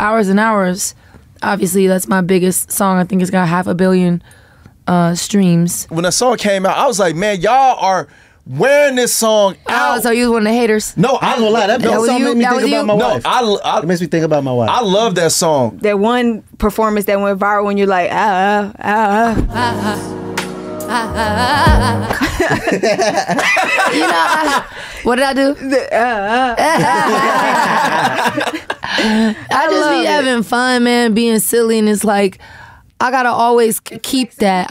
Hours and Hours, obviously that's my biggest song. I think it's got 500 million streams. When the song came out, I was like, man, y'all are wearing this song out. Oh, so you was one of the haters? No, I ain't gonna lie. That song made me think about my wife. It makes me think about my wife. I love that song. That one performance that went viral when you're like, You know, what did I do? I just be having fun, man, being silly, and it's like, I gotta always keep that.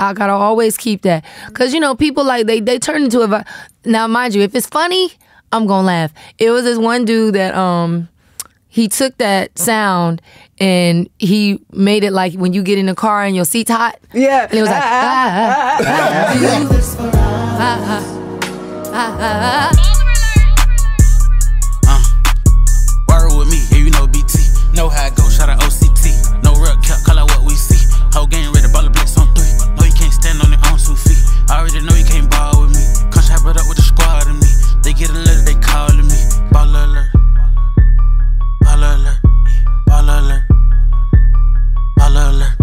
Cause you know, people like they turn into a. Now, mind you, if it's funny, I'm gonna laugh. It was this one dude that he took that sound and he made it like when you get in the car and your seat's hot. Yeah. And it was like Word with me, yeah, you know BT. Know how it go, shout out OCT. No real cap, call out what we see. Whole game ready, baller blitz on 3. No, you can't stand on your own 2 feet. I already know you can't ball with me. Come chop it up with the squad and me. They get a letter, they calling me. Baller alert. Baller alert. Baller alert. Baller alert.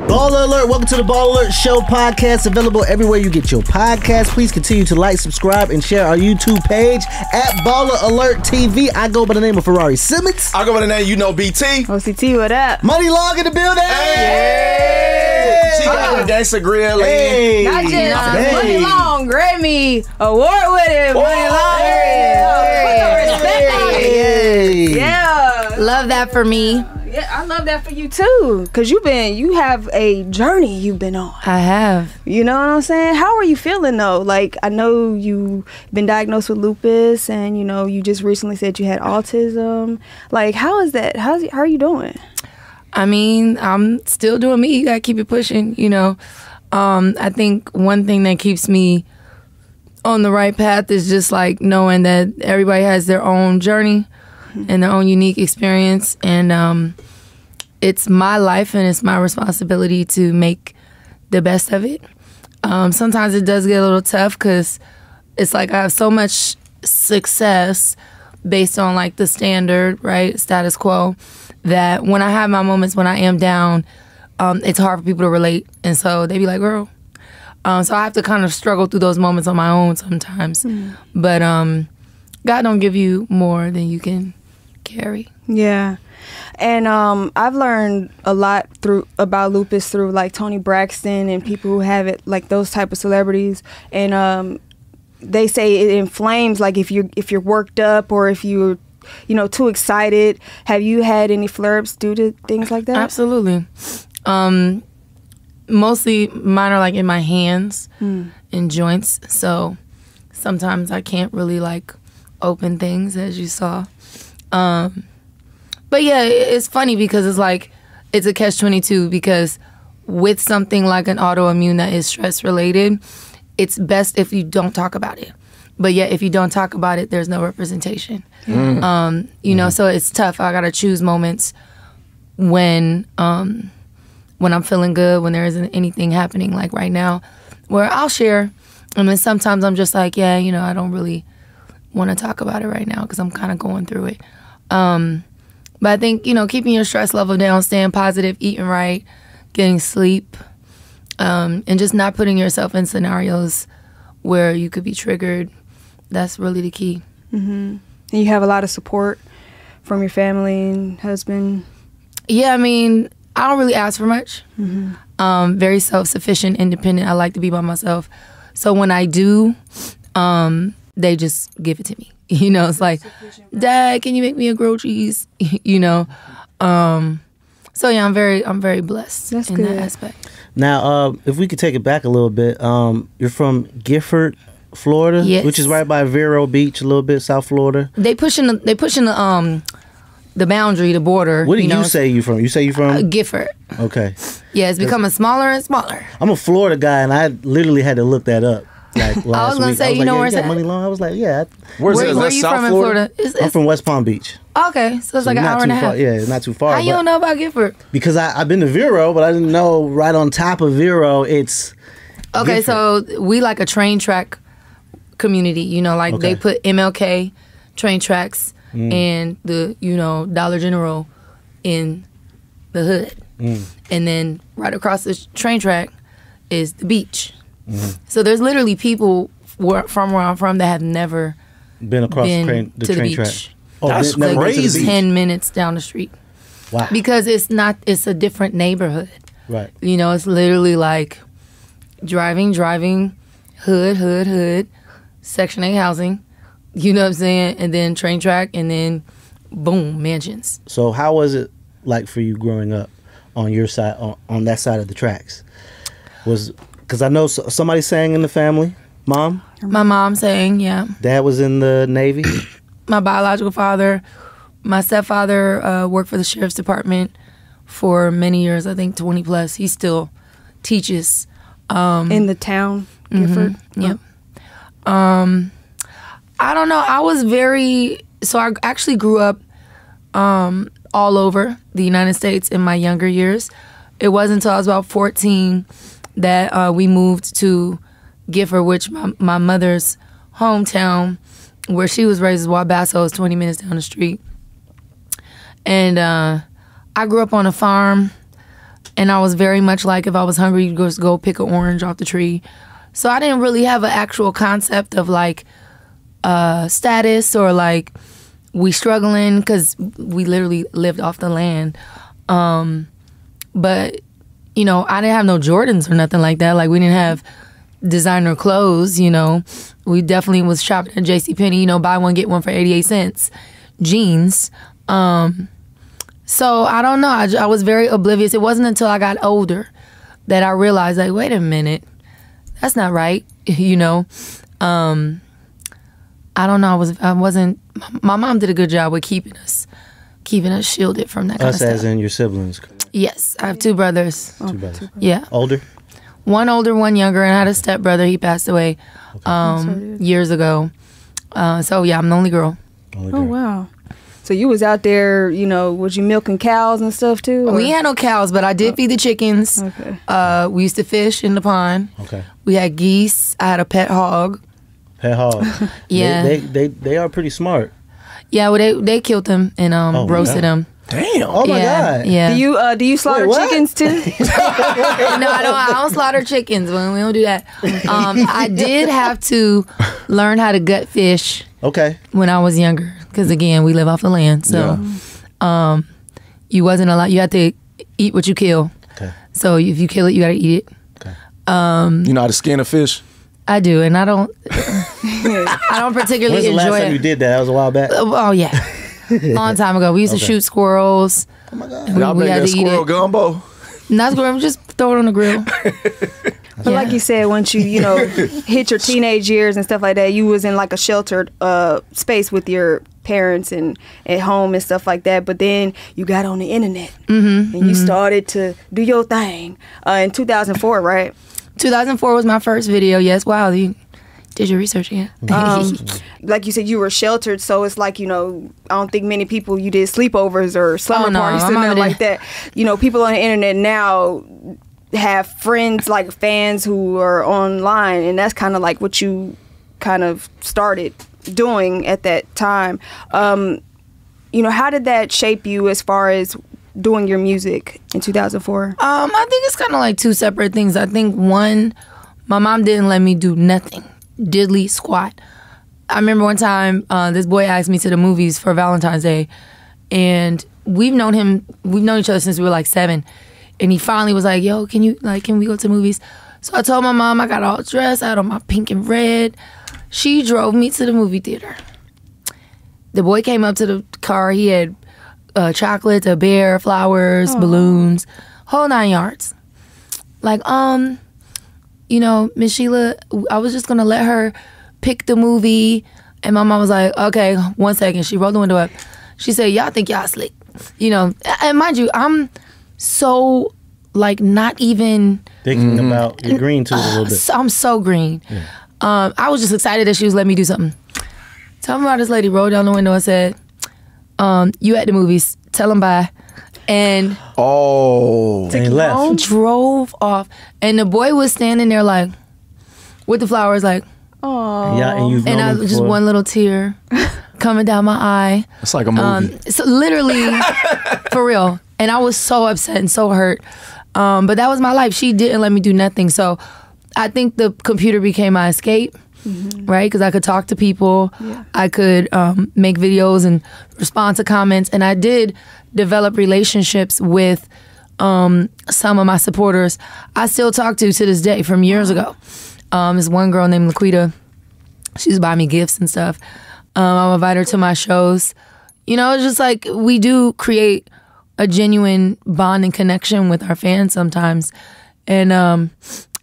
Baller Alert, welcome to the Baller Alert Show podcast, available everywhere you get your podcast. Please continue to like, subscribe, and share our YouTube page at Baller Alert TV. I go by the name of Ferrari Simmons. I go by the name, you know, BT. OCT, what up? Money Long in the building. Hey! She got a gangsta grill. Hey! Not just Hey. Money Long, Grammy Award winning Money Long. Hey! Yeah. love that for me. Yeah, I love that for you too, cause you have a journey you've been on. I have. You know what I'm saying? How are you feeling though? Like, I know you've been diagnosed with lupus, and you know you just recently said you had autism. Like, how is that? How are you doing? I mean, I'm still doing me. You gotta keep it pushing. You know, I think one thing that keeps me on the right path is just like knowing that everybody has their own journey and their own unique experience, and it's my life and it's my responsibility to make the best of it. Sometimes it does get a little tough because it's like I have so much success based on like the standard, right, status quo, that when I have my moments when I am down, it's hard for people to relate, and so they be like, girl. So I have to kind of struggle through those moments on my own sometimes. But God don't give you more than you can carry. Yeah. And I've learned a lot about lupus through like Tony Braxton and people who have it, like those type of celebrities. And they say it inflames, like if you're worked up or if you're, you know, too excited. Have you had any flare-ups due to things like that? Absolutely. Mostly mine are like in my hands and joints, so sometimes I can't really like open things, as you saw. But yeah, it's funny because it's like it's a catch-22, because with something like an autoimmune that is stress related, it's best if you don't talk about it. But yet if you don't talk about it, there's no representation. You know, so it's tough. I gotta choose moments when I'm feeling good, when there isn't anything happening like right now, where I'll share. And then sometimes I'm just like, yeah, you know, I don't really want to talk about it right now because I'm kind of going through it. But I think, you know, keeping your stress level down, staying positive, eating right, getting sleep, and just not putting yourself in scenarios where you could be triggered, that's really the key. And you have a lot of support from your family and husband? Yeah, I mean, I don't really ask for much. Very self-sufficient, independent. I like to be by myself. So when I do, they just give it to me. You know, it's like, Dad, can you make me a grilled cheese? You know. So yeah, I'm very blessed in that aspect. Now, if we could take it back a little bit, you're from Gifford, Florida, yes, which is right by Vero Beach, a little bit, South Florida. They pushing the boundary, the border. What do you say you from? You say you from Gifford. Okay. Yeah, it's becoming smaller and smaller. I'm a Florida guy, and I literally had to look that up. Like last I was gonna week. say, you know, where's that? Money Long. I was like, yeah. Where are you from in Florida? I'm from West Palm Beach. Okay, so it's like an hour and a half. Yeah, it's not too far. How you don't know about Gifford? Because I've been to Vero, but I didn't know right on top of Vero it's okay. Gifford. So we like a train track community. You know, like they put MLK train tracks and the, you know, Dollar General in the hood. And then right across the train track is the beach. So there's literally people from where I'm from that have never been across the train beach. track. That's like crazy. 10 minutes down the street. Wow. Because it's a different neighborhood. Right. You know, it's literally like driving, hood, Section 8 housing, you know what I'm saying? And then train track, and then boom, mansions. So how was it like for you growing up on your side, on that side of the tracks? Because I know somebody sang in the family. Mom? My mom sang, yeah. Dad was in the Navy? My biological father, my stepfather worked for the sheriff's department for many years, I think 20 plus. He still teaches. In the town, Gifford? Yep. I don't know. I actually grew up all over the United States in my younger years. It wasn't until I was about 14 that we moved to Gifford, which my mother's hometown, where she was raised, is Wabasso, is 20 minutes down the street. And I grew up on a farm, and I was very much like, if I was hungry, you'd just go pick an orange off the tree. So I didn't really have an actual concept of like status or like we struggling, because we literally lived off the land. But, you know, I didn't have no Jordans or nothing like that. Like, we didn't have designer clothes, you know. We definitely was shopping at JCPenney, you know, buy one, get one for 88 cents. Jeans. So I don't know. I was very oblivious. It wasn't until I got older that I realized, like, wait a minute, that's not right, you know. I don't know. I wasn't. My mom did a good job with keeping us shielded from that kind of stuff. Us as in your siblings? Yes, I have two brothers. Two brothers. Yeah. Older? One older, one younger, and I had a stepbrother. He passed away years ago. So yeah, I'm the only girl. Oh wow. So you was out there, you know, was you milking cows and stuff too? Or? We ain't had no cows, but I did feed the chickens. Okay. We used to fish in the pond. Okay. We had geese. I had a pet hog. Pet hog. Yeah. They are pretty smart. Yeah, well, they killed them and roasted them. Damn. Oh my God. Yeah. Do you slaughter chickens too? No, I don't slaughter chickens. We don't do that. I did have to learn how to gut fish. Okay. When I was younger, because again, we live off the land, so you wasn't allowed. You had to eat what you kill. Okay. So if you kill it, you got to eat it. Okay. You know how to skin a fish? I do, and I don't. I don't particularly When's the enjoy last time it. you did that? That was a while back. Oh yeah, long time ago. We used to shoot squirrels. Oh my God. Y'all We make had that to eat squirrel it. gumbo? Not squirrel, just throw it on the grill. But like you said, once you know, hit your teenage years and stuff like that, you was in like a sheltered space with your parents and at home and stuff like that. But then you got on the internet and you started to do your thing in 2004, right? 2004 was my first video. Yes, wow, you did your research, yeah. Like you said, you were sheltered, so it's like, you know, I don't think many people, you did sleepovers or slumber parties and nothing like that. You know, people on the internet now have friends, like fans who are online, and that's kind of like what you kind of started doing at that time. You know, how did that shape you as far as doing your music in 2004? I think it's kind of like two separate things. I think one, my mom didn't let me do nothing, diddly squat. I remember one time this boy asked me to the movies for Valentine's Day, and we've known each other since we were like 7. And he finally was like, yo, can we go to movies? So I told my mom I got all dressed, I had on my pink and red. She drove me to the movie theater. The boy came up to the car. He had chocolates, a bear, flowers, balloons, whole 9 yards. Like, you know, Miss Sheila, I was just gonna let her pick the movie. And my mom was like, okay, 1 second. She rolled the window up. She said, y'all think y'all slick. You know, and mind you, I'm so, like, not even Thinking about your green too a little bit. I'm so green. Yeah. I was just excited that she was letting me do something. Tell me about this lady rolled down the window and said, you at the movies, tell them bye. And And he left. drove off. And the boy was standing there like, with the flowers like, Oh. Yeah, and you've known and I him just for- one little tear coming down my eye. It's like a movie. So literally, for real, And I was so upset and so hurt. But that was my life. She didn't let me do nothing. So I think the computer became my escape, right? Because I could talk to people. Yeah. I could make videos and respond to comments. And I did develop relationships with some of my supporters I still talk to this day from years ago. This one girl named Laquita. She's buying me gifts and stuff. I'll invite her to my shows. You know, it's just like we do create a genuine bond and connection with our fans sometimes. And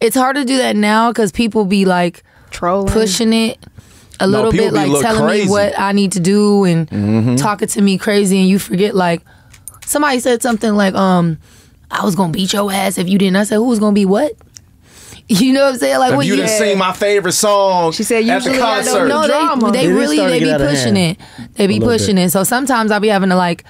it's hard to do that now because people be like trolling, pushing it a little bit, like telling me what I need to do and talking to me crazy. And you forget, like, somebody said something like, I was going to beat your ass if you didn't. I said, who was going to be what? You know what I'm saying? Like, if what you didn't sing my favorite song she said at the usually concert. No, they be pushing it. They be pushing it. So sometimes I'll be having to like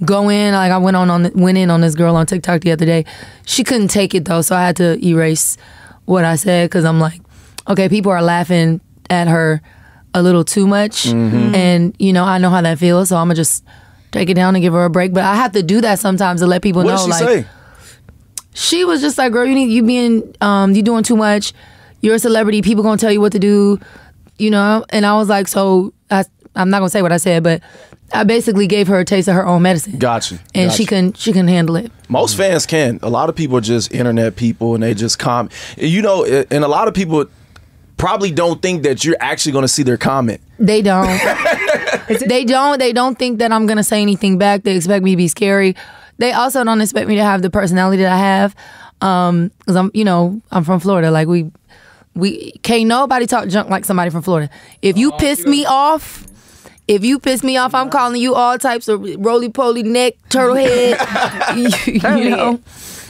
go in. Like I went in on this girl on TikTok the other day. She couldn't take it though, so I had to erase what I said because I'm like, okay, people are laughing at her a little too much, and you know I know how that feels, so I'm gonna just take it down and give her a break. But I have to do that sometimes to let people know. What did she say? She was just like, girl, you doing too much. You're a celebrity. People gonna tell you what to do, you know? And I was like, so I'm not gonna say what I said, but I basically gave her a taste of her own medicine. Gotcha. And she can handle it. Most fans can. A lot of people are just internet people and they just comment. You know, and a lot of people probably don't think that you're actually gonna see their comment. They don't. They don't think that I'm gonna say anything back. They expect me to be scary. They also don't expect me to have the personality that I have, because I'm from Florida. Like we can't nobody talk junk like somebody from Florida. If you piss me off, I'm calling you all types of roly-poly neck, turtle head.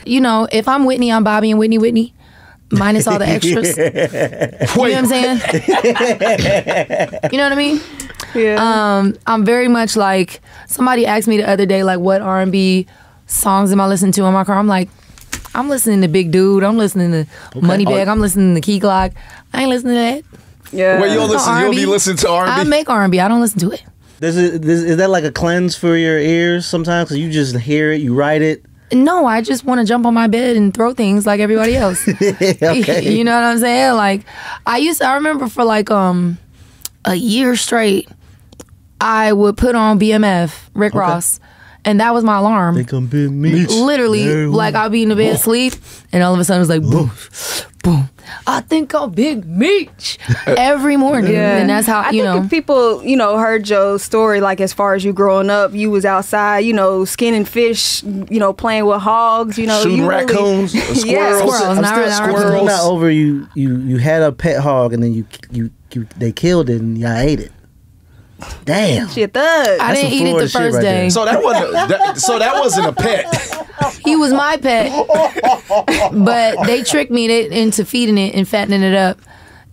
you know, if I'm Whitney, I'm Bobby and Whitney, minus all the extras. You know what I'm saying? You know what I mean? Yeah. I'm very much like, somebody asked me the other day, like, what R&B songs am I listening to in my car? I'm like, I'm listening to Big Dude. I'm listening to Moneybag. I'm listening to Key Glock. I ain't listening to that. Yeah. Well, you don't be listening to R&B? I make R&B. I don't listen to it. Is that like a cleanse for your ears sometimes? Because you just hear it, you write it? No, I just want to jump on my bed and throw things like everybody else. Okay. You know what I'm saying? Like, I remember for like a year straight, I would put on BMF, Rick Ross, and that was my alarm. They come big meat. Literally, like I'll be in the bed asleep, and all of a sudden it's like boom, boom. I think I'm Big Meech every morning. Yeah. And that's how, I think if people, heard your story, like as far as you growing up, you was outside, skinning fish, playing with hogs, shooting raccoons, squirrels. Yeah, squirrels. I'm not over you had a pet hog and then they killed it and y'all ate it. Damn. She a thug. I didn't eat it the first day. So that wasn't a pet. He was my pet. But they tricked me into feeding it and fattening it up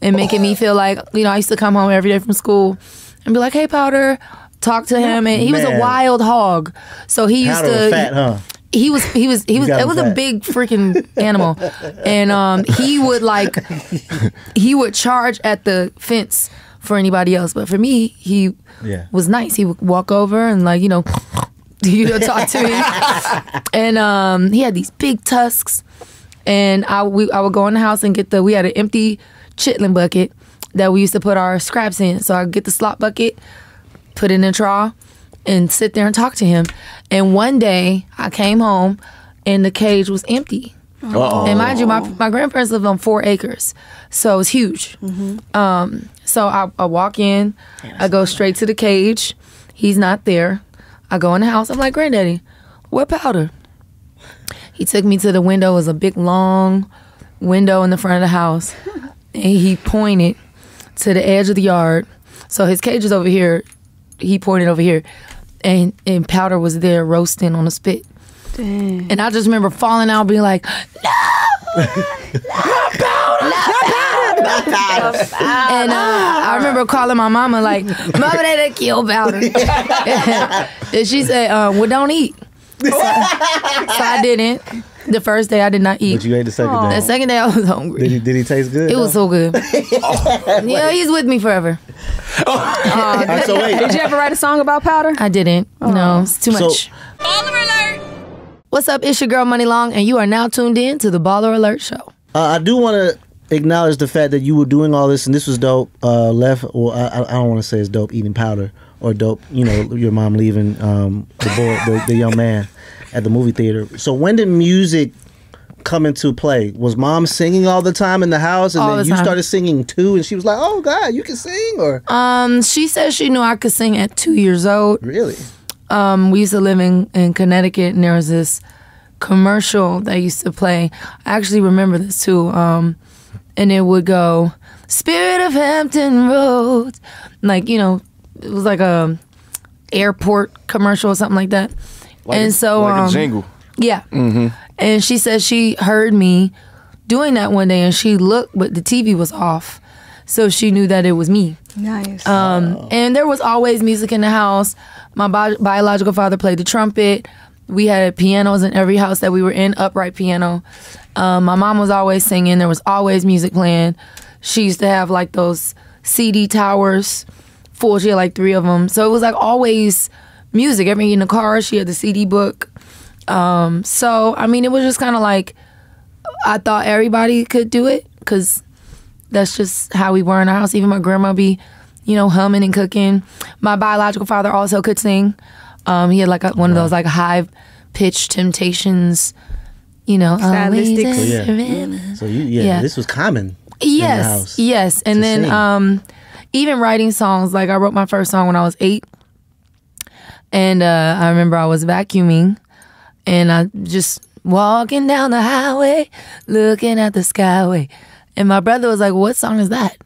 and making me feel like, I used to come home every day from school and be like, hey, Powder, talk to him. And he was a wild hog. So he used Powder to... fat, huh? It was a big freaking animal. And he would charge at the fence for anybody else, but for me, he was nice. He would walk over and talk to me. And he had these big tusks. And I would go in the house and we had an empty chitlin bucket that we used to put our scraps in. So I'd get the slop bucket, put it in a trough, and sit there and talk to him. And one day I came home and the cage was empty. Uh-oh. And mind you, my grandparents lived on 4 acres, so it was huge. So I walk in, I go straight to the cage. He's not there. I go in the house. I'm like, Granddaddy, where Powder? He took me to the window. It was a big, long window in the front of the house. And he pointed to the edge of the yard. So his cage is over here. He pointed over here. And Powder was there roasting on a spit. Dang. And I just remember falling out being like, no! Not Powder! And I remember calling my mama like, Mama, they done killed Powder. And she said, well, don't eat. So I didn't. The first day I did not eat. But you ate the second day. The second day I was hungry. Did he taste good? It was so good. Yeah, he's with me forever. So wait. Did you ever write a song about Powder? I didn't. No, it's too much. BallerAlert! What's up? It's your girl Money Long, and you are now tuned in to the Baller Alert Show. I do want to acknowledge the fact that you were doing all this, and this was dope. I don't want to say it's dope eating powder or dope, your mom leaving the young man at the movie theater. So when did music come into play? Was mom singing all the time in the house, and then you started singing too, and she was like, "Oh God, you can sing"? Or she said she knew I could sing at 2 years old. Really? We used to live in Connecticut, and there was this commercial that used to play. I actually remember this too. And it would go, "Spirit of Hampton Roads," like it was like a airport commercial or something like that. And so, like a jingle. Yeah. Mm-hmm. And she said she heard me doing that one day, and she looked, but the TV was off, so she knew that it was me. Nice. And there was always music in the house. My biological father played the trumpet. We had pianos in every house that we were in, upright piano. My mom was always singing. There was always music playing. She used to have like those CD towers full. She had like 3 of them. So it was like always music. Every in the car, she had the CD book. So, I mean, it was just kind of like, I thought everybody could do it because that's just how we were in our house. Even my grandma be, humming and cooking. My biological father also could sing. He had like one of those like high pitched Temptations, stylistic. So this was common. In the house yes. And then even writing songs, like I wrote my first song when I was 8, and I remember I was vacuuming, and I just walking down the highway, looking at the skyway, and my brother was like, "What song is that?"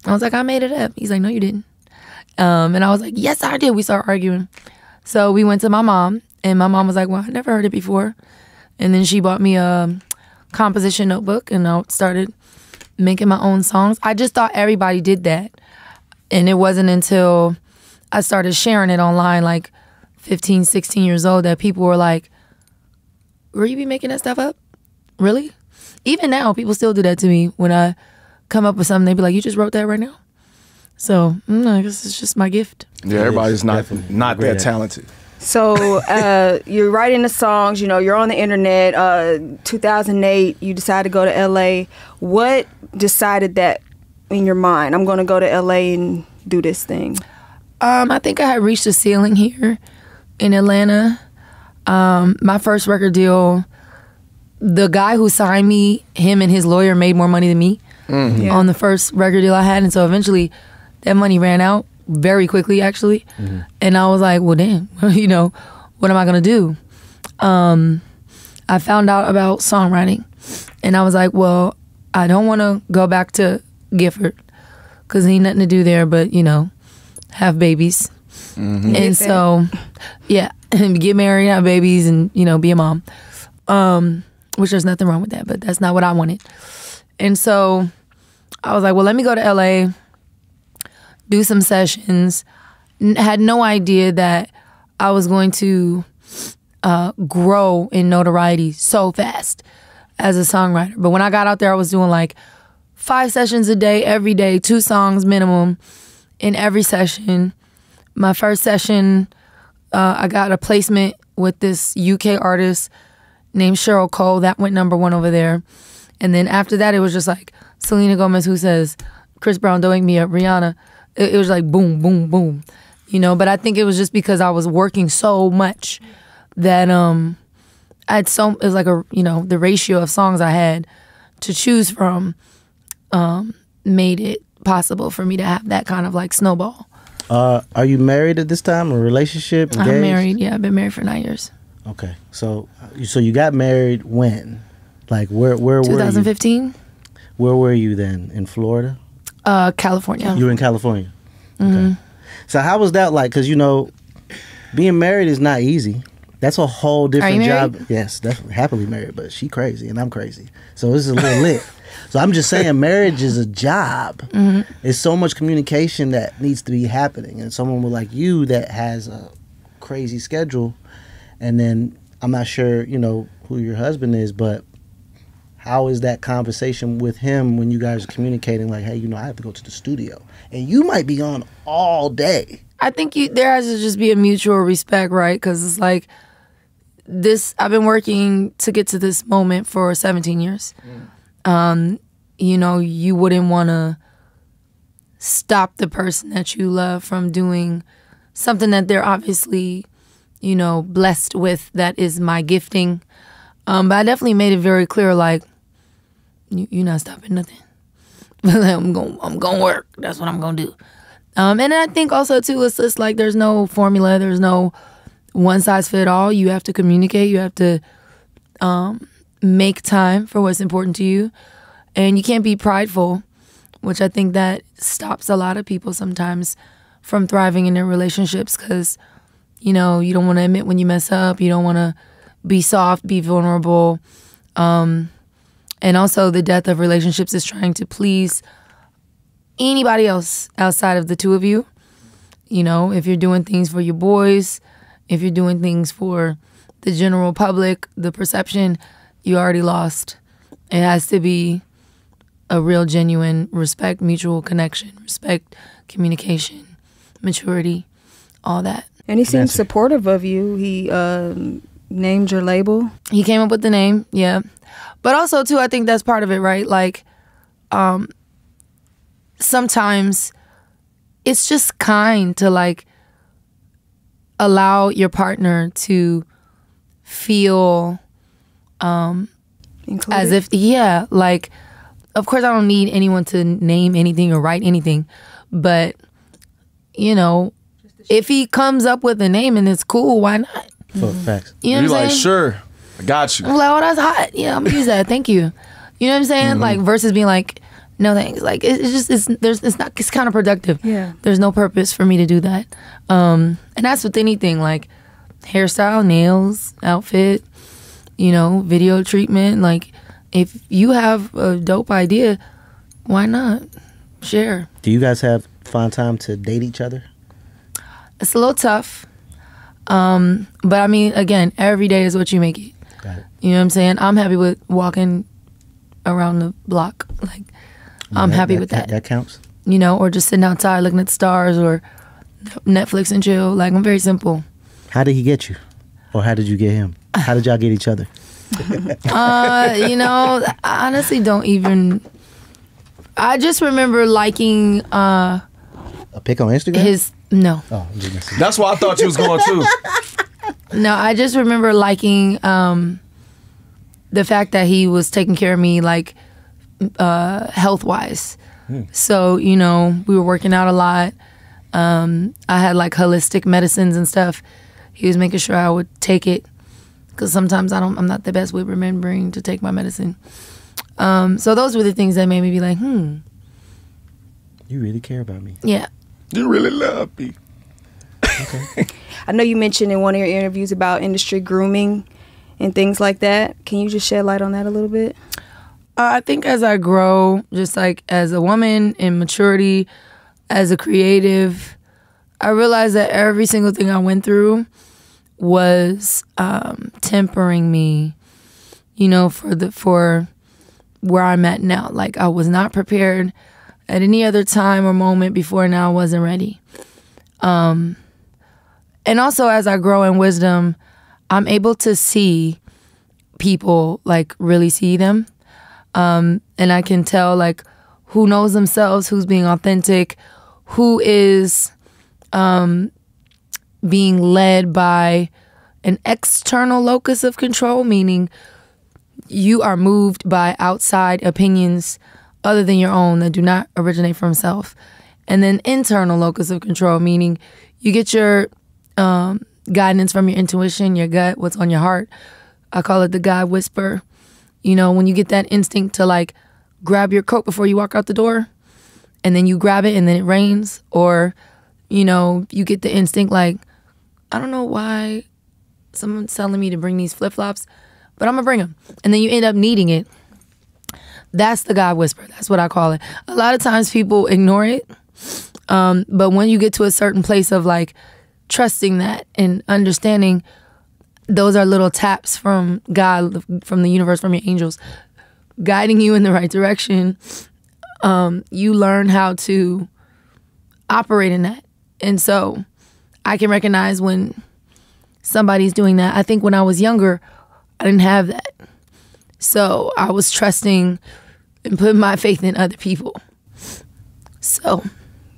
I was like, "I made it up." He's like, "No, you didn't." And I was like, "Yes, I did." We started arguing. So we went to my mom, and my mom was like, "Well, I never heard it before." And then she bought me a composition notebook, and I started making my own songs. I just thought everybody did that. And it wasn't until I started sharing it online, like 15, 16 years old, that people were like, "Were you be making that stuff up? Really?" Even now, people still do that to me. When I come up with something, they be like, "You just wrote that right now?" So I guess it's just my gift. Yeah, everybody's not that talented. So you're writing the songs, you're on the internet. 2008, you decided to go to LA. What decided that in your mind? I'm going to go to LA and do this thing. I think I had reached a ceiling here in Atlanta. My first record deal, the guy who signed me, him and his lawyer made more money than me on the first record deal I had. And so eventually that money ran out very quickly, actually. Mm-hmm. And I was like, well, damn, what am I going to do? I found out about songwriting. And I was like, well, I don't want to go back to Gifford because ain't nothing to do there but, have babies. Mm-hmm. And so, get married, have babies, and, be a mom. Which there's nothing wrong with that, but that's not what I wanted. And so I was like, well, let me go to LA, do some sessions. Had no idea that I was going to grow in notoriety so fast as a songwriter. But when I got out there, I was doing like 5 sessions a day, every day, 2 songs minimum in every session. My first session, I got a placement with this UK artist named Cheryl Cole. That went #1 over there. And then after that, it was just like Selena Gomez, Who Says, Chris Brown, Don't Wake Me Up, Rihanna. It was like boom, boom, boom, But I think it was just because I was working so much that it was like the ratio of songs I had to choose from made it possible for me to have that kind of like snowball. Are you married at this time, or relationship? Engaged? I'm married. Yeah, I've been married for 9 years. Okay, so you got married when? Like where 2015. Where were you then? In Florida? California. You were in California. Mm-hmm. Okay. So how was that like? Because being married is not easy. That's a whole different job. Yes, definitely happily married, but she crazy and I'm crazy. So this is a little lit. So I'm just saying, marriage is a job. Mm-hmm. There's so much communication that needs to be happening, and someone with like you that has a crazy schedule, and then I'm not sure who your husband is, but how is that conversation with him when you guys are communicating like, hey, I have to go to the studio, and you might be on all day? I think there has to just be a mutual respect, right? Because it's like I've been working to get to this moment for 17 years. You know, you wouldn't want to stop the person that you love from doing something that they're obviously, you know, blessed with. That is my gifting. But I definitely made it very clear, like, you're not stopping nothing. I'm going to work. That's what I'm going to do. And I think also, too, it's just like there's no formula. There's no one size fit all. You have to communicate. You have to make time for what's important to you. And you can't be prideful, which I think that stops a lot of people sometimes from thriving in their relationships because, you know, you don't want to admit when you mess up. You don't want to be soft, be vulnerable. And also the death of relationships is trying to please anybody else outside of the two of you. You know, if you're doing things for your boys, if you're doing things for the general public, the perception, you already lost. It has to be a real, genuine respect, mutual connection, respect, communication, maturity, all that. And he seems supportive of you. He named your label. He came up with the name, yeah. But also, too, I think that's part of it, right? Like, sometimes it's just kind to, like, allow your partner to feel as if, yeah, like, of course I don't need anyone to name anything or write anything, but, you know, if he comes up with a name and it's cool, why not? Facts. You know what I'm like, saying? sure, I got you. I'm like, oh, that's hot. Yeah, I'm gonna use that. Thank you. You know what I'm saying? Like, versus being like, no thanks. Like, it's counterproductive. Yeah. There's no purpose for me to do that. And that's with anything, like hairstyle, nails, outfit, you know, video treatment. Like, if you have a dope idea, why not share? Do you guys find time to date each other? It's a little tough. But I mean, again, every day is what you make it. Got it. You know what I'm saying? I'm happy with walking around the block. Like, I'm happy with that. That counts. You know, or just sitting outside looking at the stars or Netflix and chill. Like, I'm very simple. How did he get you? Or how did you get him? How did y'all get each other? You know, I honestly don't even... I just remember liking... A pic on Instagram? No. Oh, That's why I thought you was going to. No, I just remember liking the fact that he was taking care of me, like, health-wise. So, you know, we were working out a lot. I had, like, holistic medicines and stuff. He was making sure I would take it because sometimes I'm not the best with remembering to take my medicine. So those were the things that made me be like, You really care about me. Yeah. You really love me. Okay. I know you mentioned in one of your interviews about industry grooming and things like that. Can you just shed light on that a little bit? I think as I grow, just like as a woman in maturity, as a creative, I realized that every single thing I went through was tempering me, you know, for where I'm at now. Like, I was not prepared at any other time or moment before now. I wasn't ready. And also as I grow in wisdom, I'm able to see people, like, really see them. And I can tell, like, who knows themselves, who's being authentic, who is being led by an external locus of control, meaning you are moved by outside opinions other than your own that do not originate from self. And then internal locus of control, meaning you get your guidance from your intuition, your gut, what's on your heart. I call it the God whisper. You know, when you get that instinct to, like, grab your coat before you walk out the door, and then you grab it and then it rains. Or, you know, you get the instinct, like, I don't know why someone's telling me to bring these flip-flops, but I'm gonna bring them. And then you end up needing it. That's the God whisper. That's what I call it. A lot of times people ignore it. But when you get to a certain place of, like, trusting that and understanding, those are little taps from God, from the universe, from your angels, guiding you in the right direction. You learn how to operate in that. And so I can recognize when somebody's doing that. I think when I was younger, I didn't have that. So I was trusting and putting my faith in other people. So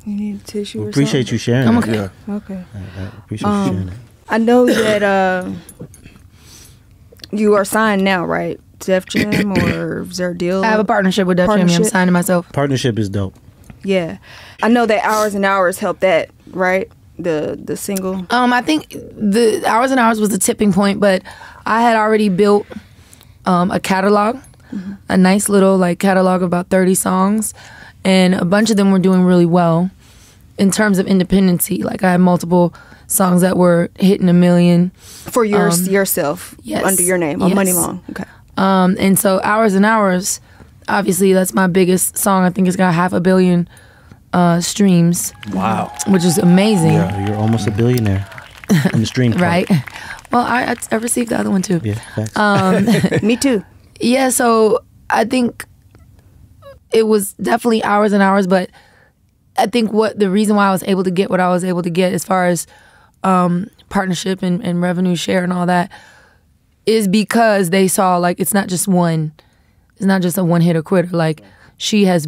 you need a tissue or appreciate something? You sharing I'm that. okay. Yeah. Okay. I appreciate you sharing that. I know that you are signed now, right? Def Jam, or is there a deal? I have a partnership with Def Jam. I'm signing myself. Partnership is dope. Yeah. I know that Hours and Hours helped that, right? The single. I think the Hours and Hours was the tipping point, but I had already built a catalog, a nice little like catalog of about 30 songs, and a bunch of them were doing really well in terms of independency. Like I had multiple songs that were hitting 1 million for yourself, yes, under your name on Money Long. Okay. And so Hours and Hours, obviously that's my biggest song. I think it's got 500 million streams. Wow. Which is amazing. Yeah, you're almost a billionaire in the stream. Right. Well, I received the other one too. Yeah, facts. Me too. Yeah, so I think it was definitely Hours and Hours, but I think the reason why I was able to get what I was able to get as far as partnership and revenue share and all that is because they saw like it's not just a one hitter quitter. Like she's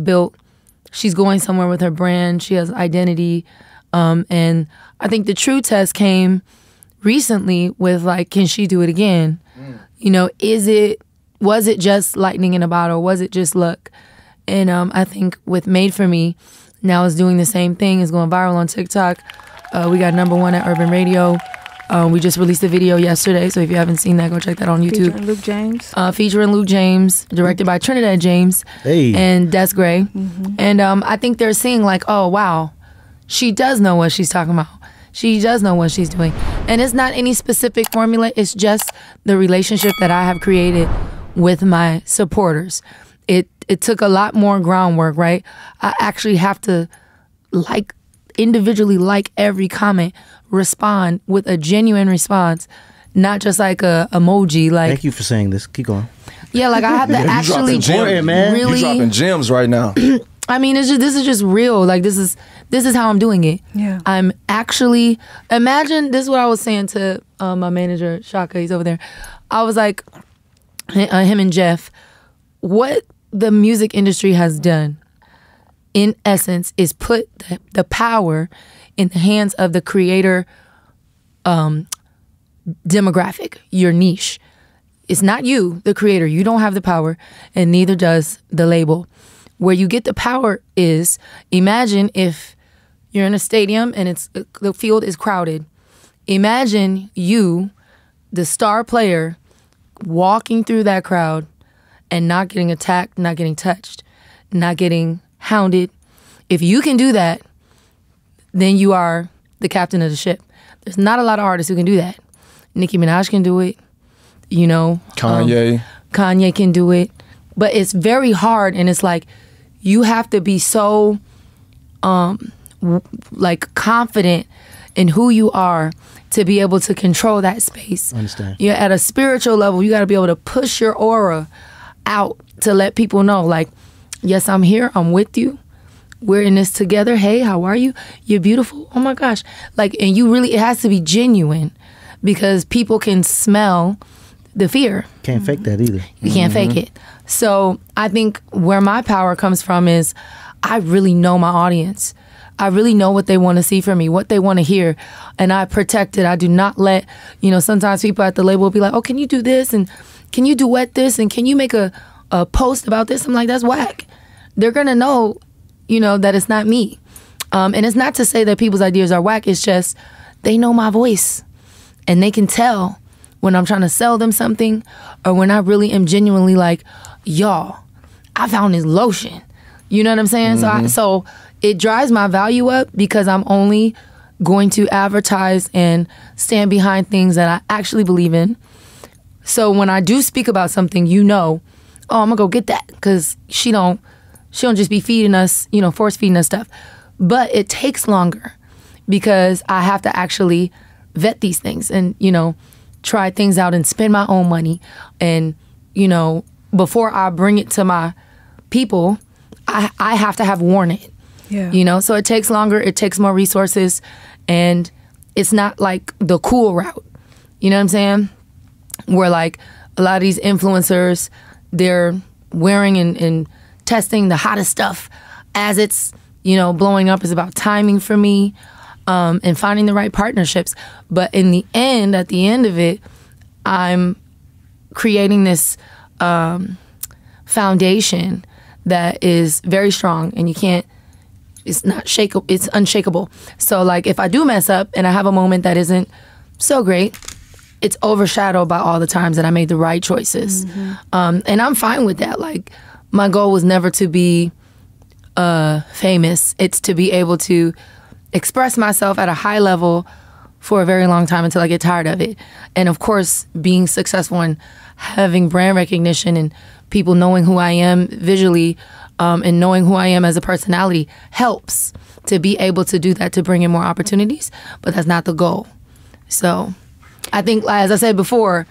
going somewhere with her brand. She has identity. And I think the true test came recently with like, can she do it again? You know, was it just lightning in a bottle? Was it just luck? And I think with Made For Me now is doing the same thing. It's going viral on TikTok. We got #1 at Urban Radio. We just released a video yesterday, so if you haven't seen that, go check that on YouTube. Featuring Luke James. Featuring Luke James, directed by Trinidad James and Des Gray. And I think they're seeing like, oh, wow, she does know what she's talking about. She does know what she's doing. And it's not any specific formula. It's just the relationship that I have created with my supporters. It took a lot more groundwork, right? I actually have to individually like every comment, respond with a genuine response, not just like a emoji. Like, thank you for saying this. Keep going. Yeah, like I have to actually really. You dropping gems right now. I mean, this is just real. Like this is how I'm doing it. Yeah. I'm actually imagine this is what I was saying to my manager Shaka. He's over there. I was like, him and Jeff, what the music industry has done, in essence, is put the power in the hands of the creator demographic, your niche. It's not you, the creator. You don't have the power, and neither does the label. Where you get the power is, imagine if you're in a stadium and the field is crowded. Imagine you, the star player, walking through that crowd and not getting attacked, not getting touched, not getting hounded. If you can do that, then you are the captain of the ship. There's not a lot of artists who can do that. Nicki Minaj can do it. You know, Kanye can do it. But it's very hard, and it's like you have to be so like confident in who you are to be able to control that space. Understand. You're at a spiritual level. You got to be able to push your aura out to let people know, like, yes, I'm here. I'm with you. We're in this together. Hey, how are you? You're beautiful. Oh my gosh. Like, and you really, it has to be genuine because people can smell the fear. Can't fake that either. You can't fake it. So I think where my power comes from is I really know my audience. I really know what they want to see from me, what they want to hear. And I protect it. I do not let, sometimes people at the label will be like, oh, can you do this? And can you duet this? And can you make a post about this? I'm like, that's whack. They're going to know, that it's not me. And it's not to say that people's ideas are whack. It's just they know my voice. And they can tell when I'm trying to sell them something or when I really am genuinely like, y'all, I found this lotion. You know what I'm saying? Mm-hmm. So it drives my value up because I'm only going to advertise and stand behind things that I actually believe in. So when I do speak about something, oh, I'm gonna go get that because she don't just be feeding us, force feeding us stuff. But it takes longer because I have to actually vet these things and, try things out and spend my own money. And, before I bring it to my people, I have to have worn it. Yeah. So it takes longer, it takes more resources, and it's not like the cool route. You know what I'm saying? Where like a lot of these influencers, they're wearing and testing the hottest stuff as it's, you know, blowing up. Is about timing for me, and finding the right partnerships. But in the end, at the end of it, I'm creating this foundation that is very strong, and it's not shakable, it's unshakable. So like if I do mess up and I have a moment that isn't so great, it's overshadowed by all the times that I made the right choices. And I'm fine with that. Like my goal was never to be famous. It's to be able to express myself at a high level for a very long time until I get tired of it. And of course, being successful and having brand recognition and people knowing who I am visually, and knowing who I am as a personality helps to be able to do that, to bring in more opportunities. But that's not the goal. So I think, as I said before,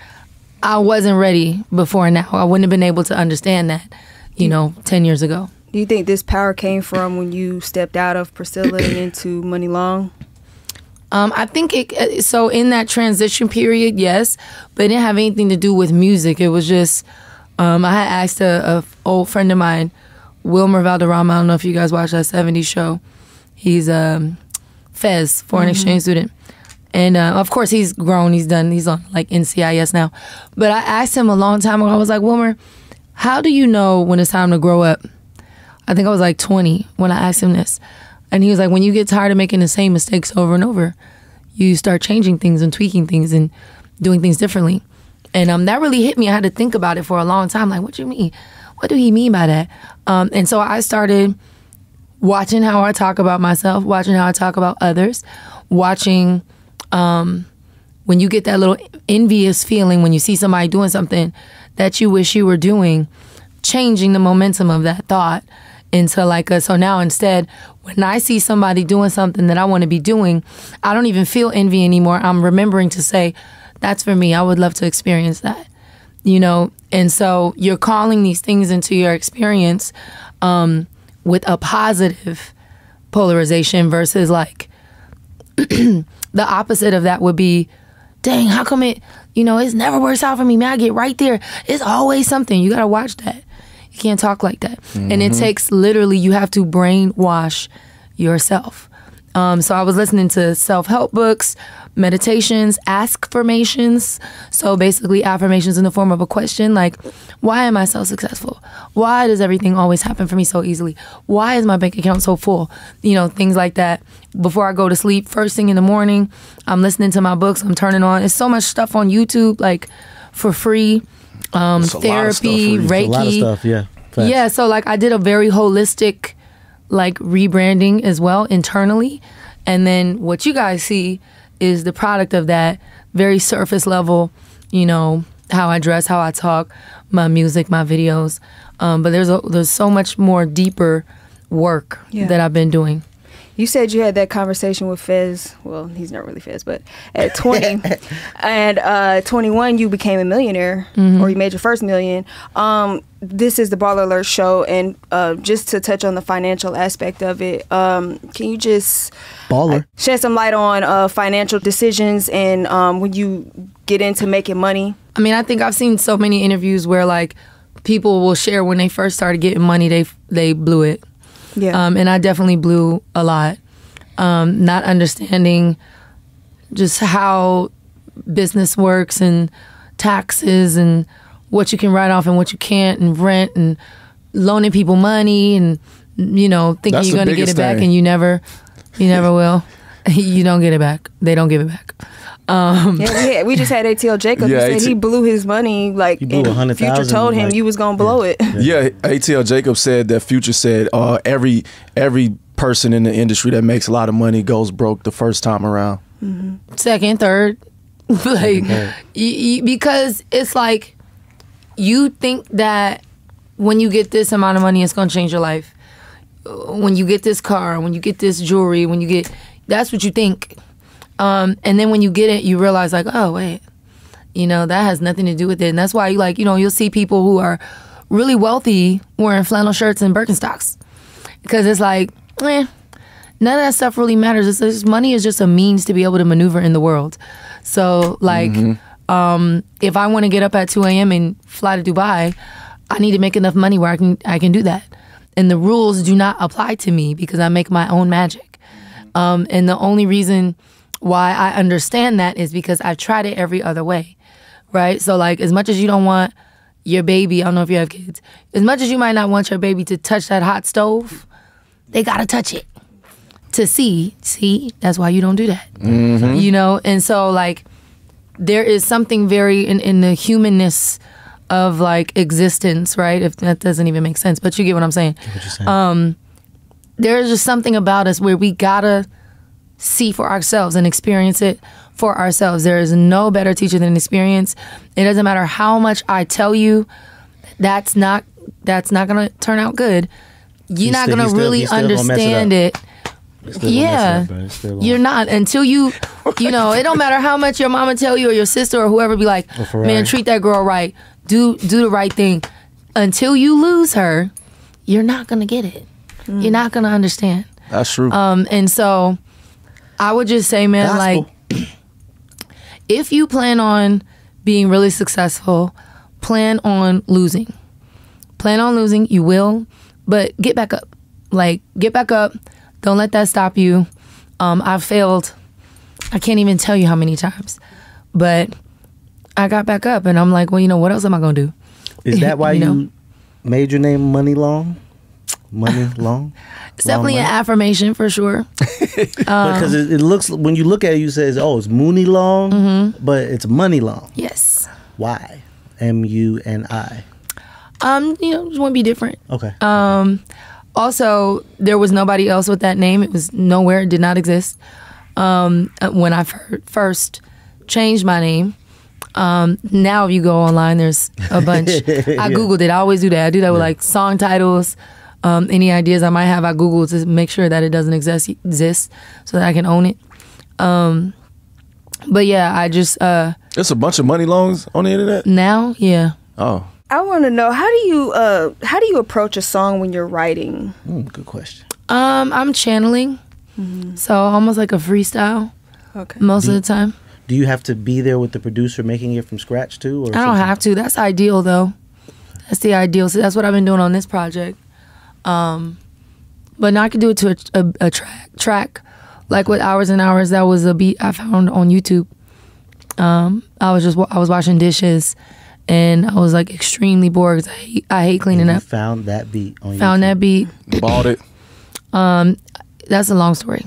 I wasn't ready before now. I wouldn't have been able to understand that, 10 years ago. Do you think this power came from when you stepped out of Priscilla and into Money Long? I think so in that transition period, yes, but it didn't have anything to do with music. It was just, I had asked a old friend of mine, Wilmer Valderrama. I don't know if you guys watch that 70s show. He's Fez, foreign exchange student. And of course he's grown, he's on like NCIS now. But I asked him a long time ago, I was like, Wilmer, how do you know when it's time to grow up? I think I was like 20 when I asked him this. And he was like, when you get tired of making the same mistakes over and over, you start changing things and tweaking things and doing things differently. And that really hit me. I had to think about it for a long time. Like, what do you mean? What do he mean by that? And so I started watching how I talk about myself, watching how I talk about others, watching when you get that little envious feeling when you see somebody doing something that you wish you were doing, changing the momentum of that thought into like so now instead, when I see somebody doing something that I want to be doing, I don't even feel envy anymore. I'm remembering to say, that's for me. I would love to experience that, And so you're calling these things into your experience with a positive polarization versus like the opposite of that would be, dang, how come it never works out for me, man? I get right there. It's always something. You got to watch that. You can't talk like that. And it takes literally, you have to brainwash yourself. So I was listening to self-help books, meditations, ask-formations. So basically affirmations in the form of a question like, why am I so successful? Why does everything always happen for me so easily? Why is my bank account so full? Things like that. Before I go to sleep, first thing in the morning, I'm listening to my books. I'm turning on. There's so much stuff on YouTube, like for free. Therapy, Reiki. A lot of stuff, yeah. Facts. Yeah, so like I did a very holistic like rebranding as well internally. And then what you guys see is the product of that, very surface level, how I dress, how I talk, my music, my videos. But there's so much more deeper work that I've been doing. You said you had that conversation with Fez. Well, he's not really Fez, but at 20. And 21, you became a millionaire, or you made your first million. This is the BallerAlert show, and just to touch on the financial aspect of it, can you just shed some light on financial decisions and when you get into making money? I mean, I think I've seen so many interviews where like people will share when they first started getting money, they blew it. Yeah. And I definitely blew a lot. Not understanding just how business works and taxes and what you can write off and what you can't, and rent and loaning people money and, thinking you're going to get it back and you never will. You don't get it back. They don't give it back. We just had ATL Jacob who said he blew his money, like, and Future told him you was gonna blow it. Yeah, ATL Jacob said that Future said every person in the industry that makes a lot of money goes broke the first time around. Second, third, like because it's like you think that when you get this amount of money, it's gonna change your life. When you get this car, when you get this jewelry, that's what you think. And then when you get it, you realize like, oh, wait, that has nothing to do with it. And that's why you'll see people who are really wealthy wearing flannel shirts and Birkenstocks, because it's like, none of that stuff really matters. It's just, money is just a means to be able to maneuver in the world. So like, if I want to get up at 2 a.m. and fly to Dubai, I need to make enough money where I can do that. And the rules do not apply to me because I make my own magic. And the only reason why I understand that is because I've tried it every other way, right? So like, as much as you don't want your baby, I don't know if you have kids, as much as you might not want your baby to touch that hot stove, they gotta touch it to see, that's why you don't do that. You know? And so like, there is something very in the humanness of like existence, right? If that doesn't even make sense, but you get what I'm saying. What you're saying. There's just something about us where we gotta see for ourselves and experience it for ourselves. There is no better teacher than experience. It doesn't matter how much I tell you that's not gonna turn out good. You're not gonna really understand it. Yeah, you're not until you know, it don't matter how much your mama tell you or your sister or whoever be like, man, treat that girl right, do the right thing. Until you lose her, you're not gonna get it. You're not gonna understand. That's true. And so I would just say, man, like, if you plan on being really successful, plan on losing. Plan on losing, you will, but get back up. Like, get back up. Don't let that stop you. I've failed. I can't even tell you how many times. But I got back up and I'm like, well, you know, what else am I going to do? Is that why you made your name Money Long? Money Long? It's definitely an affirmation for sure. Because it looks, when you look at it, you say, oh, it's Muni Long, but it's Money Long. Yes. Why? M-U-N-I. You know, just want to be different. Okay. Also, there was nobody else with that name. It was nowhere. It did not exist. When I first changed my name, now if you go online, there's a bunch. I Googled it. I always do that. I do that with like song titles. Any ideas I might have, I Google to make sure that it doesn't exist so that I can own it. But yeah, I just... There's a bunch of money loans on the internet? Now, yeah. Oh. I want to know, how do you approach a song when you're writing? Good question. I'm channeling. So almost like a freestyle. Okay. Most of the time. Do you have to be there with the producer making it from scratch too? Or I don't have to. That's ideal though. That's the ideal. So that's what I've been doing on this project. But now I could do it to a track, like with Hours and Hours. That was a beat I found on YouTube. I was washing dishes, and I was like extremely bored because I hate cleaning up. Found that beat on YouTube. Found that beat. Bought it. That's a long story.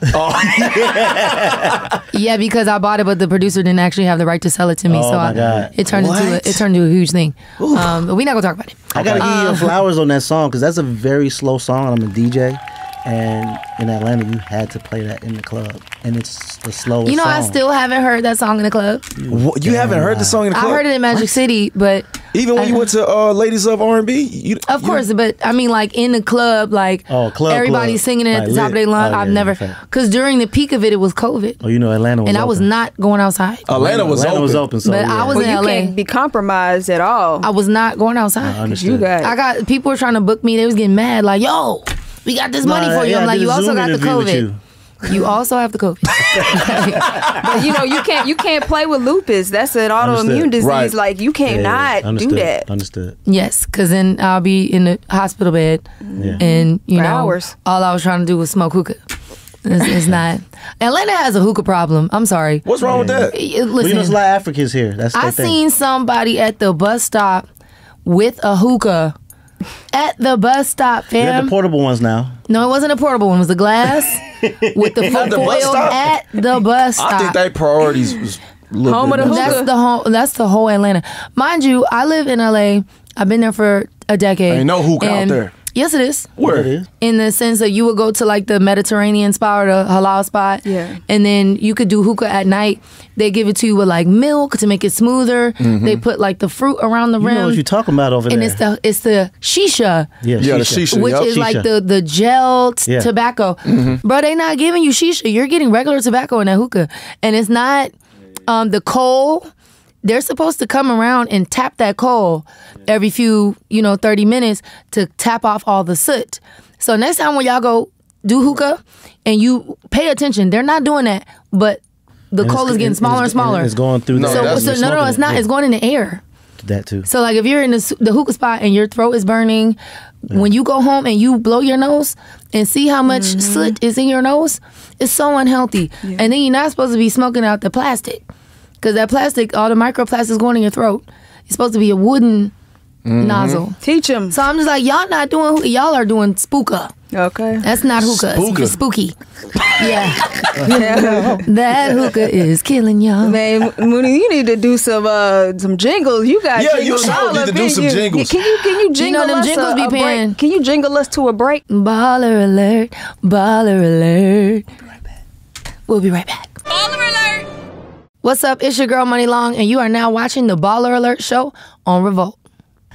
Yeah, because I bought it, but the producer didn't actually have the right to sell it to me. Oh so my God. It turned into a huge thing. But we're not gonna talk about it. I gotta give you your flowers on that song because that's a very slow song. I'm a DJ, and in Atlanta, you had to play that in the club, and it's the slowest. You know, song. I still haven't heard that song in the club. You haven't heard the song in the club? I heard it in Magic City, but even when you went to Ladies of R&B, of course. But I mean, like in the club, like everybody's singing it at the top of their lungs. I've never, because during the peak of it, it was COVID. Oh, you know, Atlanta was and open. I was not going outside. Atlanta was open, so but I was in you LA. can't be compromised at all. I was not going outside. I got people were trying to book me. They was getting mad, like, "Yo, we got this money for you." I'm like, "You also got the COVID. You also have the COVID." But you know, you can't play with lupus. That's an autoimmune disease. Right. Like you can't do that. Understood. Yes, because then I'll be in the hospital bed, and you know, hours. All I was trying to do was smoke hookah. It's not. Atlanta has a hookah problem. I'm sorry. What's wrong with that? Listen, Well, you know, there's a lot of Africans here. That's I their thing. seen somebody at the bus stop with a hookah. At the bus stop, You have fam. the portable ones now. No, it wasn't a portable one. It was the glass with the At the bus foil stop? at the bus stop. I think their priorities was a little Home bit of the messed hookah. up. That's the whole Atlanta. Mind you, I live in LA. I've been there for a decade. Ain't no hookah out And there. Yes, it is. Where? It is. In the sense that you would go to like the Mediterranean spot or the halal spot. Yeah. And then you could do hookah at night. They give it to you with like milk to make it smoother. They put like the fruit around the You rim. know what you're talking about over and there. it's the shisha. Yeah, Yeah, the shisha. Which Yup. is like Shisha. the gel Yeah. tobacco. Bro, they not giving you shisha. You're getting regular tobacco in that hookah. And it's not the coal. They're supposed to come around and tap that coal every few, 30 minutes to tap off all the soot. So next time when y'all go do hookah and you pay attention, they're not doing that, but the coal is getting smaller and smaller. It's going through. No, no, it's not. It's going in the air. That too. So like if you're in the hookah spot and your throat is burning, when you go home and you blow your nose and see how much soot is in your nose, it's so unhealthy. Yeah. And then you're not supposed to be smoking out the plastic, because that plastic, all the microplastics going in your throat. It's supposed to be a wooden nozzle. Teach them. So I'm just like, y'all not doing hookah, y'all are doing spooka. Okay. That's not hookah. Spooka. It's spooky. Yeah. That hookah is killing y'all. Man, Muni, you need to do some jingles. You got Yeah, jingles. you sure need to do some jingles. Can you jingle them us jingles be a paying. break? Can you jingle us to a break? Baller alert, baller alert. We'll be right back. Baller Alert! What's up? It's your girl Money Long, and you are now watching the Baller Alert show on Revolt.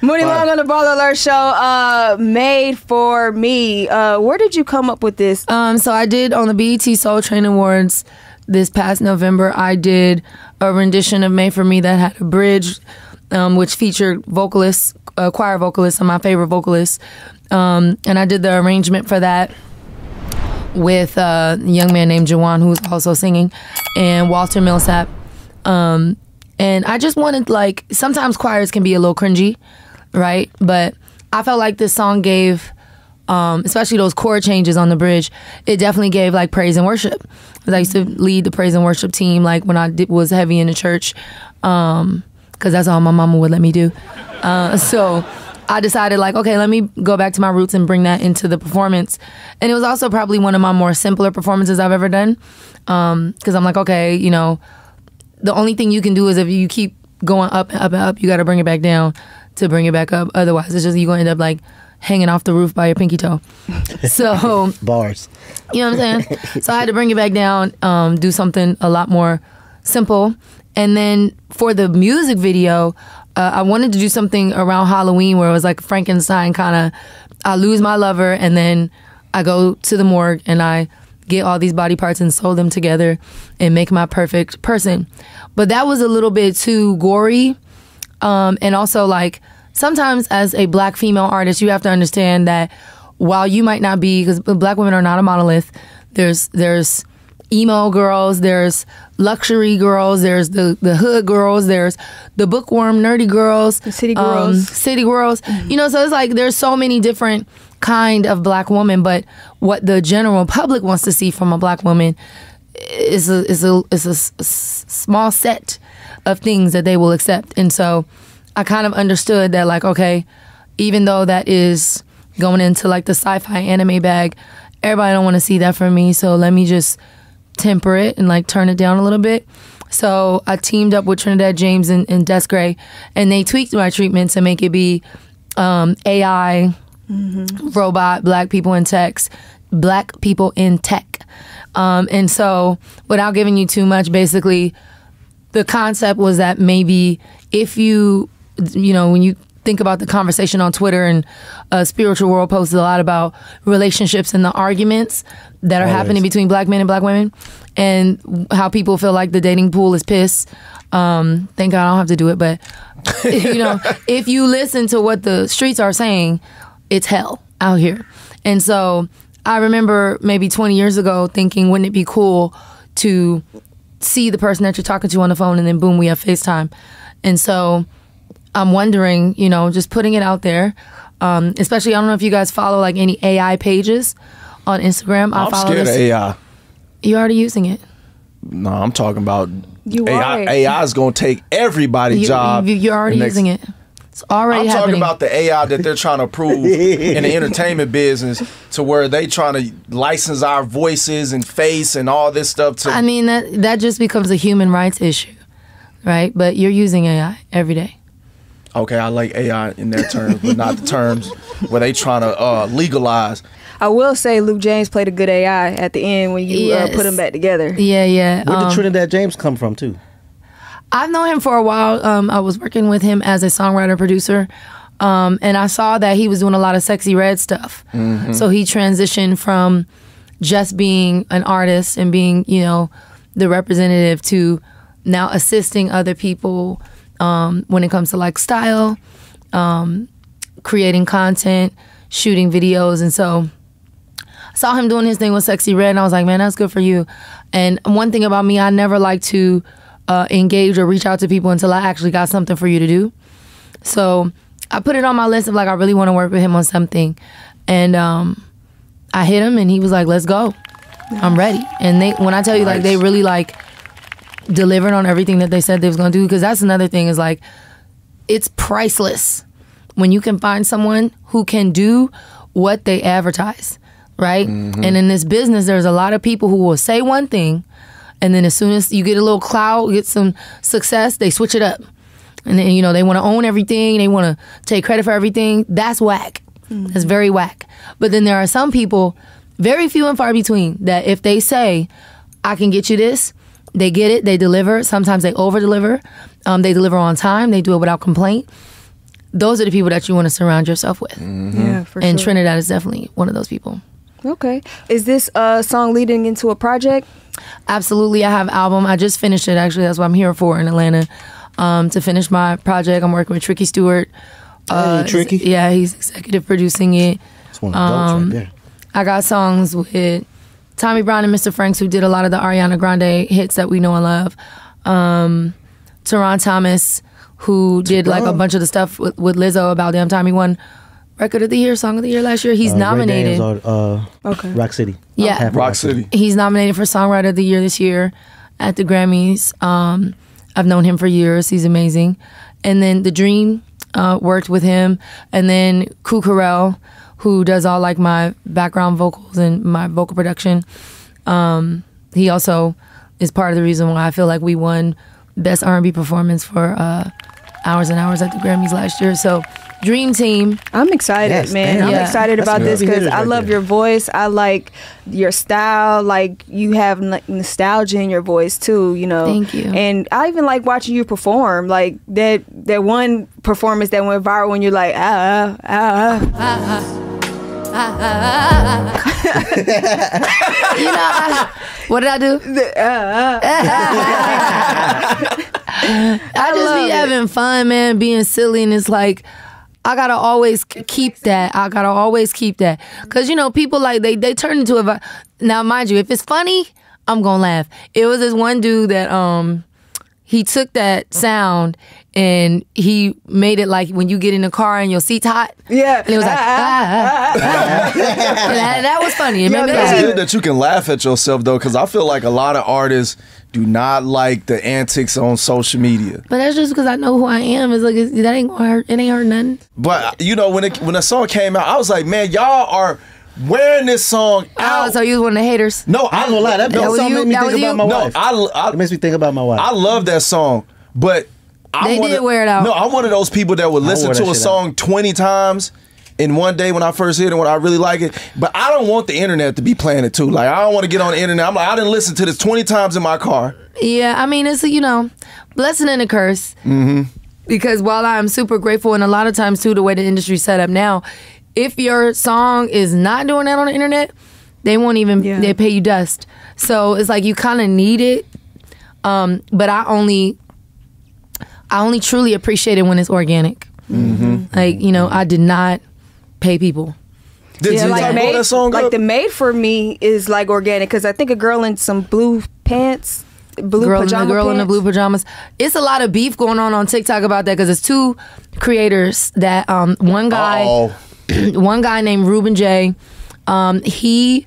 Mooney Long on the Baller Alert show, made for me. Where did you come up with this? So I did on the BET Soul Train Awards this past November. I did a rendition of Made for Me that had a bridge, which featured vocalists, choir vocalists, and my favorite vocalists. And I did the arrangement for that with a young man named Jawan, who's also singing, and Walter Millsap. And I just wanted, like, sometimes choirs can be a little cringy, right? But I felt like this song gave, especially those chord changes on the bridge, it definitely gave like praise and worship. 'Cause I used to lead the praise and worship team like when I was heavy in the church, because that's all my mama would let me do. So I decided like, okay, let me go back to my roots and bring that into the performance. And it was also probably one of my more simpler performances I've ever done, because I'm like, okay, you know, the only thing you can do is if you keep going up and up and up, you got to bring it back down to bring it back up. Otherwise, it's just you're going to end up like hanging off the roof by your pinky toe. So bars. You know what I'm saying? So I had to bring it back down, do something a lot more simple. And then for the music video, I wanted to do something around Halloween where it was like Frankenstein kind of, I lose my lover and then I go to the morgue and I get all these body parts and sew them together and make my perfect person. But that was a little bit too gory. And also like sometimes as a black female artist, you have to understand that while you might not be, because black women are not a monolith, there's emo girls, there's luxury girls, there's the hood girls, there's the bookworm nerdy girls, the city girls, Mm-hmm. You know, so it's like there's so many different kind of black woman, but what the general public wants to see from a black woman is a small set of things that they will accept. And so I kind of understood that like, okay, even though that is going into like the sci-fi anime bag, everybody don't want to see that from me, so let me just temper it and like turn it down a little bit. So I teamed up with Trinidad James and Des Gray, and they tweaked my treatment to make it be AI, robot, black people in tech. And so without giving you too much, basically the concept was that maybe if you know, when you think about the conversation on Twitter, and Spiritual World posted a lot about relationships and the arguments that are happening between black men and black women, and how people feel like the dating pool is piss. Thank God I don't have to do it, but you know, if you listen to what the streets are saying, it's hell out here. And so I remember maybe 20 years ago thinking, wouldn't it be cool to see the person that you're talking to on the phone and then boom, we have FaceTime. And so I'm wondering, you know, just putting it out there, especially, I don't know if you guys follow like any AI pages on Instagram. I'm scared of AI. You already using it? No, I'm talking about You AI. are. AI is going to take everybody's job. You're already using it. It's already I'm happening. talking about the AI that they're trying to prove in the entertainment business, to where they trying to license our voices and face and all this stuff. To I mean, that just becomes a human rights issue, right? But you're using AI every day. Okay, I like AI in their terms, but not the terms where they trying to legalize. I will say Luke James played a good AI at the end when you put them back together. Yeah. Where did Trinidad James come from too? I've known him for a while. I was working with him as a songwriter producer, and I saw that he was doing a lot of Sexy Red stuff. So he transitioned from just being an artist and being, you know, the representative to now assisting other people when it comes to like style, creating content, shooting videos. And so saw him doing his thing with Sexy Red, and I was like, man, that's good for you. And one thing about me, I never like to engage or reach out to people until I actually got something for you to do. So I put it on my list of like, I really want to work with him on something. And I hit him and he was like, let's go. I'm ready. And when I tell you, like, they really like delivered on everything that they said they was going to do, because that's another thing is like, it's priceless when you can find someone who can do what they advertise, right? And in this business, there's a lot of people who will say one thing, and then as soon as you get a little clout, get some success, they switch it up. And then, you know, they want to own everything. They want to take credit for everything. That's whack. That's very whack. But then there are some people, very few and far between, that if they say, I can get you this, they get it, they deliver. Sometimes they over-deliver. They deliver on time. They do it without complaint. Those are the people that you want to surround yourself with. Yeah, for sure. And Trinidad is definitely one of those people. Okay. Is this song leading into a project? Absolutely. I have an album. I just finished it, actually. That's what I'm here for in Atlanta. To finish my project, I'm working with Tricky Stewart. Tricky? Yeah, he's executive producing it. It's one of the goats right there. I got songs with Tommy Brown and Mr. Franks, who did a lot of the Ariana Grande hits that we know and love. Teron Thomas, who did like a bunch of the stuff with Lizzo about Damn Time. He won Record of the Year, Song of the Year last year. He's nominated. Rock City. Yeah. Rock City. He's nominated for Songwriter of the Year this year at the Grammys. I've known him for years. He's amazing. And then The Dream worked with him. And then Kukarel, who does all like my background vocals and my vocal production. He also is part of the reason why I feel like we won Best R&B Performance for Hours and Hours at the Grammys last year. So, Dream Team. I'm excited, man. I'm excited about this because I love your voice. I like your style. Like, you have like nostalgia in your voice too, you know. Thank you. And I even like watching you perform. Like that one performance that went viral when you're like, You know, what did I do? I just be having fun, man, being silly, and it's like, I gotta always keep that. I gotta always keep that. Cause you know, people like, they turn into a, now mind you, if it's funny, I'm gonna laugh. It was this one dude that, he took that sound and he made it like when you get in the car and your seat's hot. Yeah. And it was like, And that was funny. It made me It's laugh. good that you can laugh at yourself though, because I feel like a lot of artists do not like the antics on social media. But that's just because I know who I am. It's like, that ain't gonna hurt. It ain't hurt nothing. But you know, when the song came out, I was like, man, y'all are wearing this song out. Oh, so you was one of the haters? No, I ain't gonna lie. That song made me think about my wife. It makes me think about my wife. I love that song, but They did wear it out. No, I'm one of those people that would listen to a song 20 times in one day when I first hear it and when I really like it. But I don't want the internet to be playing it too. Like, I don't want to get on the internet. I'm like, I didn't listen to this 20 times in my car. Yeah, I mean, it's a, you know, blessing and a curse. Because while I'm super grateful, and a lot of times too, the way the industry's set up now, if your song is not doing that on the internet, they won't even they pay you dust. So it's like you kind of need it. But I only truly appreciate it when it's organic. Like, you know, I did not pay people. Did like blow that song like up? the Made for Me is like organic, because I think a girl in some blue pants, blue Girl pajama in the blue pajamas. It's a lot of beef going on TikTok about that, because it's two creators that one guy named Ruben J. He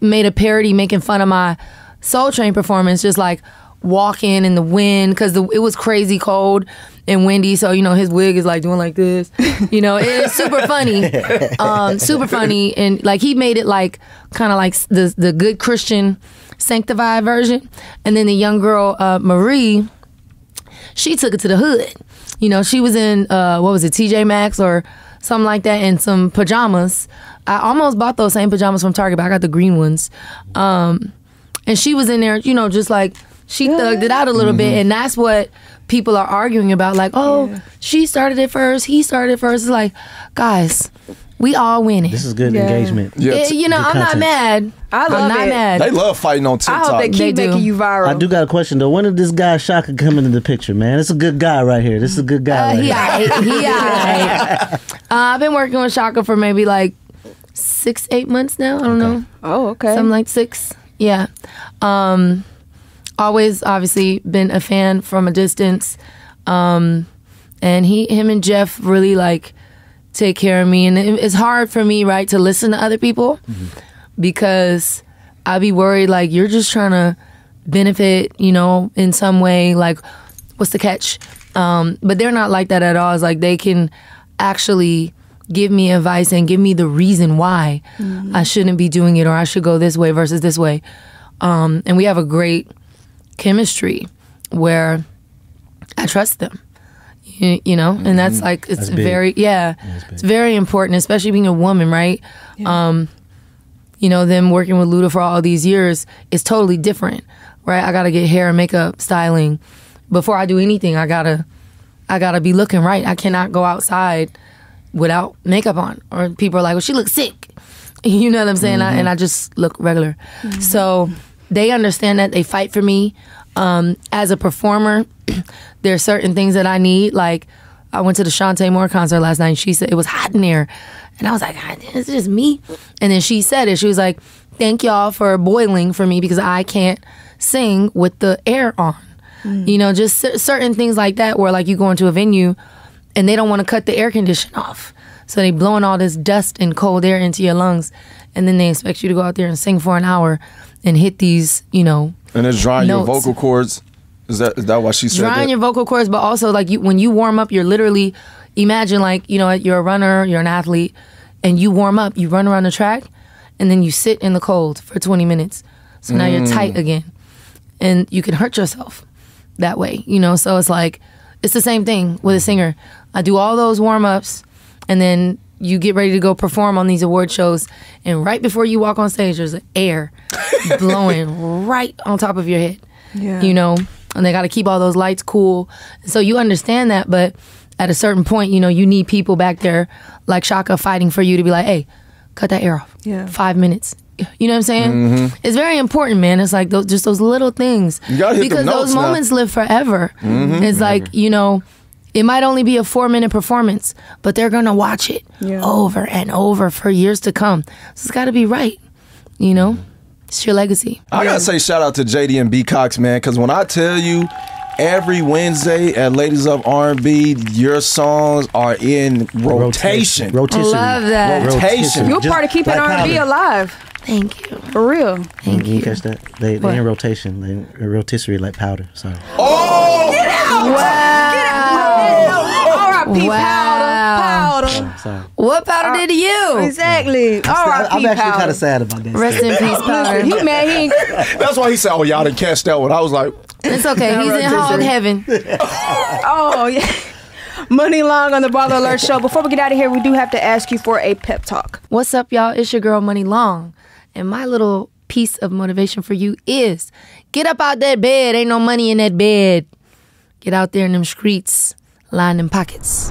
made a parody making fun of my Soul Train performance, just like walking in the wind, because it was crazy cold and windy, so you know his wig is like doing like this. You know, it's super funny. Super funny. And like he made it like kind of like the good Christian sanctified version. And then the young girl Marie, she took it to the hood. You know, she was in what was it, TJ Maxx or something like that, in some pajamas. I almost bought those same pajamas from Target, but I got the green ones. And she was in there, you know, just like she thugged it out a little bit, and that's what people are arguing about. Like, she started it first, he started it first. It's like, guys, we all winning. This is good engagement. You know, I'm not mad. I'm not mad. They love fighting on TikTok. I hope they keep making you viral. I do got a question though. When did this guy Shaka come into the picture, man? It's a good guy right here. This is a good guy. He alright. I've been working with Shaka for maybe like 6-8 months now. I don't know. Oh, okay. Something like 6. Yeah. Always obviously been a fan from a distance. And him and Jeff really like take care of me. And it's hard for me, right, to listen to other people because I'd be worried like you're just trying to benefit, you know, in some way. Like, what's the catch? But they're not like that at all. It's like they can actually give me advice and give me the reason why I shouldn't be doing it or I should go this way versus this way. And we have a great chemistry where I trust them, you know, and that's like, it's very, it's very important, especially being a woman, right? Yeah. You know, them working with Luda for all these years is totally different, right? I got to get hair and makeup styling. Before I do anything, I gotta be looking right. I cannot go outside without makeup on, or people are like, well, she looks sick. You know what I'm saying? And I just look regular. So they understand that. They fight for me. As a performer, there are certain things that I need. Like, I went to the Shantae Moore concert last night, and she said it was hot in there. And I was like, it's just me. And then she said it. She was like, thank y'all for boiling for me because I can't sing with the air on. You know, just certain things like that where like you go into a venue and they don't want to cut the air condition off. So they blowing all this dust and cold air into your lungs. And then they expect you to go out there and sing for an hour and hit these, you know, and it's drying notes. Your vocal cords. Is that why she said drying that? your vocal cords, but also like when you warm up, you're literally, imagine like, you know, you're a runner, you're an athlete, and you warm up, you run around the track, and then you sit in the cold for 20 minutes. So now you're tight again. And you can hurt yourself that way, you know? So it's like, it's the same thing with a singer. I do all those warm-ups, and then you get ready to go perform on these award shows, and right before you walk on stage, there's air blowing right on top of your head, you know? And they got to keep all those lights cool. So you understand that, but at a certain point, you know, you need people back there like Shaka fighting for you to be like, hey, cut that air off. 5 minutes. You know what I'm saying? It's very important, man. It's like just those little things. You gotta hit because those moments now. Live forever. It's like, you know, it might only be a 4-minute performance, but they're going to watch it over and over for years to come. So it's got to be right, you know? It's your legacy. I got to say shout out to JD and B Cox, man, because when I tell you every Wednesday at Ladies of R&B, your songs are in rotation. Rotisserie. Love that. Rotation. You're part of keeping R&B alive. Thank you. For real. Thank you. Catch that? They in rotation. They in rotisserie like powder. Sorry. Oh! Get out! Wow. R.I.P. Wow. Powder. Sorry. What powder did to you? Exactly. R.I.P. I'm actually kind Powder. of sad about that. Rest in peace, powder. He mad. He ain't. That's why he said, oh, y'all didn't catch that one. I was like, It's okay. He's in hog heaven. Oh, yeah. Money Long on the BallerAlert Show. Before we get out of here, we do have to ask you for a pep talk. What's up, y'all? It's your girl, Money Long. And my little piece of motivation for you is get up out that bed. Ain't no money in that bed. Get out there in them streets. Line them pockets.